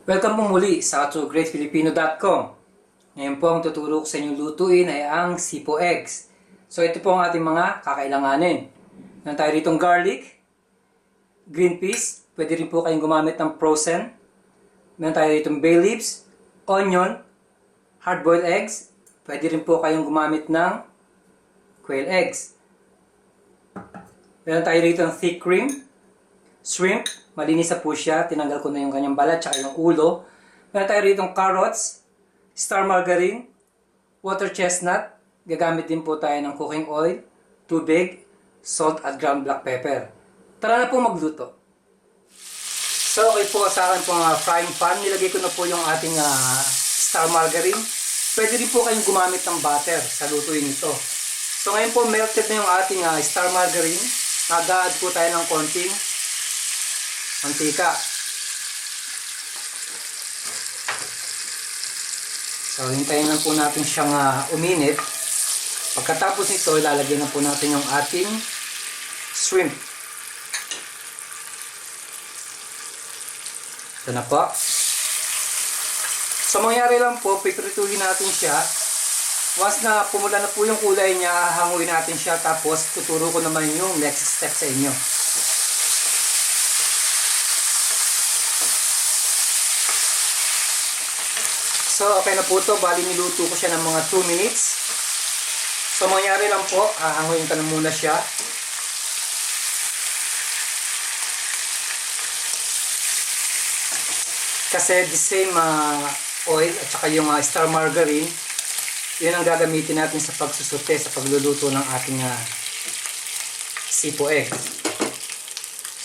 Welcome po muli sa greatfilipino.com. Ngayon po ang tuturo ko sa inyong lutuin ay ang sipo eggs. So ito po ang ating mga kakailanganin. Meron tayo ritong garlic, green peas, pwede rin po kayong gumamit ng frozen. Meron tayo ritong bay leaves, onion, hard-boiled eggs, pwede rin po kayong gumamit ng quail eggs. Meron tayo ritong thick cream, shrimp, malinis na po siya, tinanggal ko na yung kanyang balat at yung ulo. Meron tayo ritong carrots, star margarine, water chestnut, gagamit din po tayo ng cooking oil, tubig, salt at ground black pepper. Tara na po magluto. So okay po sa akin pong frying pan, nilagay ko na po yung ating star margarine. Pwede rin po kayong gumamit ng butter sa lutuin ito. So ngayon po melted na yung ating star margarine, mag-add po tayo ng konting mantika. So, hintayin lang po natin siyang uminit. Pagkatapos nito, ilalagyan na po natin yung ating shrimp. Ito na po. So, mangyari lang po, piprituhin natin siya. Once na pumula na po yung kulay niya, hanguin natin siya. Tapos, tuturo ko naman yung next step sa inyo. So, okay na po ito. Bali, niluto ko siya ng mga 2 minutes. So, mangyari lang po, hahanguin ka na muna siya. Kasi the same oil at saka yung star margarine, yun ang gagamitin natin sa pagsusute, sa pagluluto ng ating sipo egg.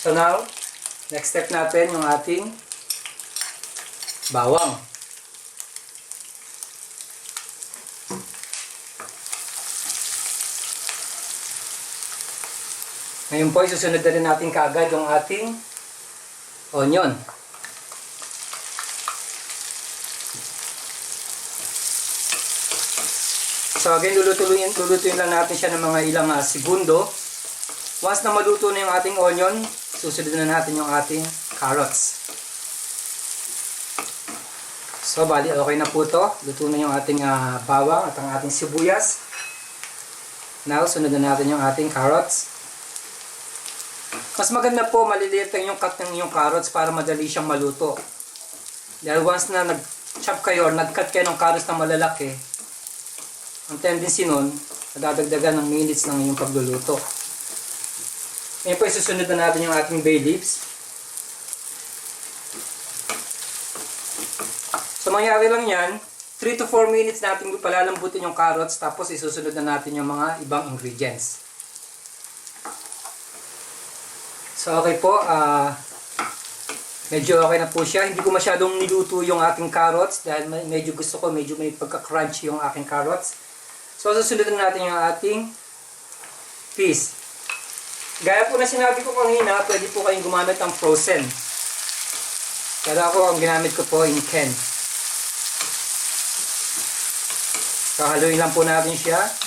So now, next step natin yung ating bawang. Ngayon po, isusunod na rin natin kaagad yung ating onion. So again, lulutuin lang natin siya ng mga ilang segundo. Once na maluto na yung ating onion, susunod na natin yung ating carrots. So bali, okay na po to. Luto na yung ating bawang at ang ating sibuyas. Now, sunod na natin yung ating carrots. Mas maganda po, maliliit lang yung cut ng yung carrots para madali siyang maluto. Dahil once na nag-chop kayo or nag-cut kayo ng carrots na malalaki, ang tendency nun, nadadagdagan ng minutes ng yung pagluluto. Ngayon po, isusunod na natin yung ating bay leaves. So, mangyari lang yan, 3 to 4 minutes natin palalambutin yung carrots, tapos isusunod na natin yung mga ibang ingredients. So okay po, medyo okay na po siya. Hindi ko masyadong niluto yung aking carrots dahil medyo gusto ko, medyo may pagka-crunchy yung aking carrots. So susunod na natin yung ating peas. Gaya po na sinabi ko kanina, pwede po kayong gumamit ng frozen. Pero ako, ang ginamit ko po in can. So haluin lang po natin siya.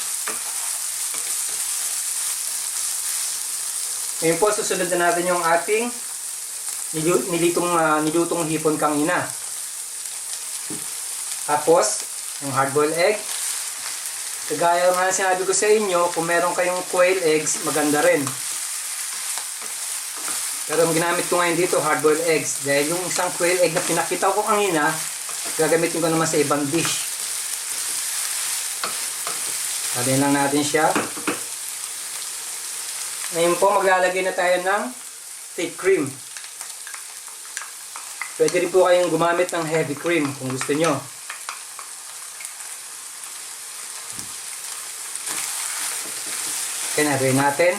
Ngayon po, susunod na natin yung ating nilutong hipon kanina. Tapos, yung hard-boiled egg. Kagaya nga sinabi ko sa inyo, kung meron kayong quail eggs, maganda rin. Pero ang ginamit ko ngayon dito, hard-boiled eggs. Dahil yung isang quail egg na pinakita ko kanina, gagamitin ko naman sa ibang dish. Sabihin lang natin siya. Ngayon po, maglalagay na tayo ng thick cream. Pwede rin po kayong gumamit ng heavy cream kung gusto nyo. Kinagay natin.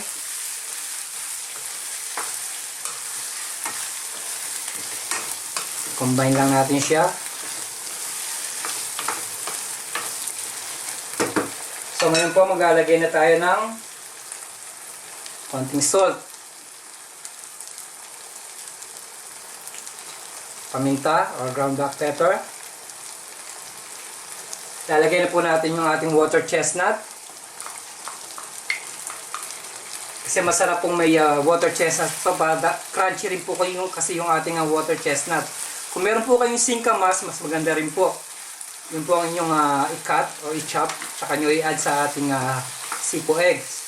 Combine lang natin siya. So ngayon po, maglalagay na tayo ng konting salt, paminta or ground black pepper. Lalagay na po natin yung ating water chestnut. Kasi masarap pong may water chestnut. So, crunchy rin po kasi yung ating water chestnut. Kung meron po kayong singkamas, mas maganda rin po. Yun po ang inyong i-cut o i-chop, tsaka nyo i-add sa ating sipo eggs.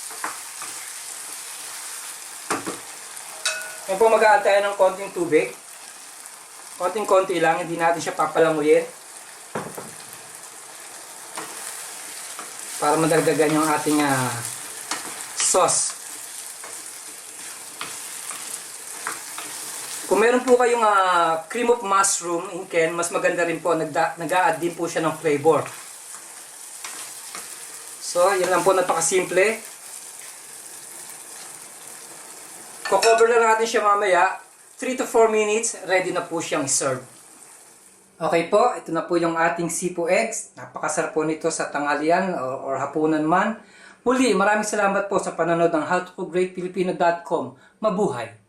Ngayon po mag-a-add tayo ng konting tubig. Konting-konti lang, hindi natin siya papalanguyin. Para madagdagan yung ating sauce. Kung meron po kayong cream of mushroom in can, mas maganda rin po, nag-a-add din po siya ng flavor. So, yan lang po, napakasimple. Cover lang natin siya mamaya. 3 to 4 minutes, ready na po siyang serve. Okay po, ito na po yung ating sipo eggs. Napakasarap po nito sa tanghalian or hapunan man. Muli, maraming salamat po sa panonood ng howtocookgreatfilipino.com. Mabuhay!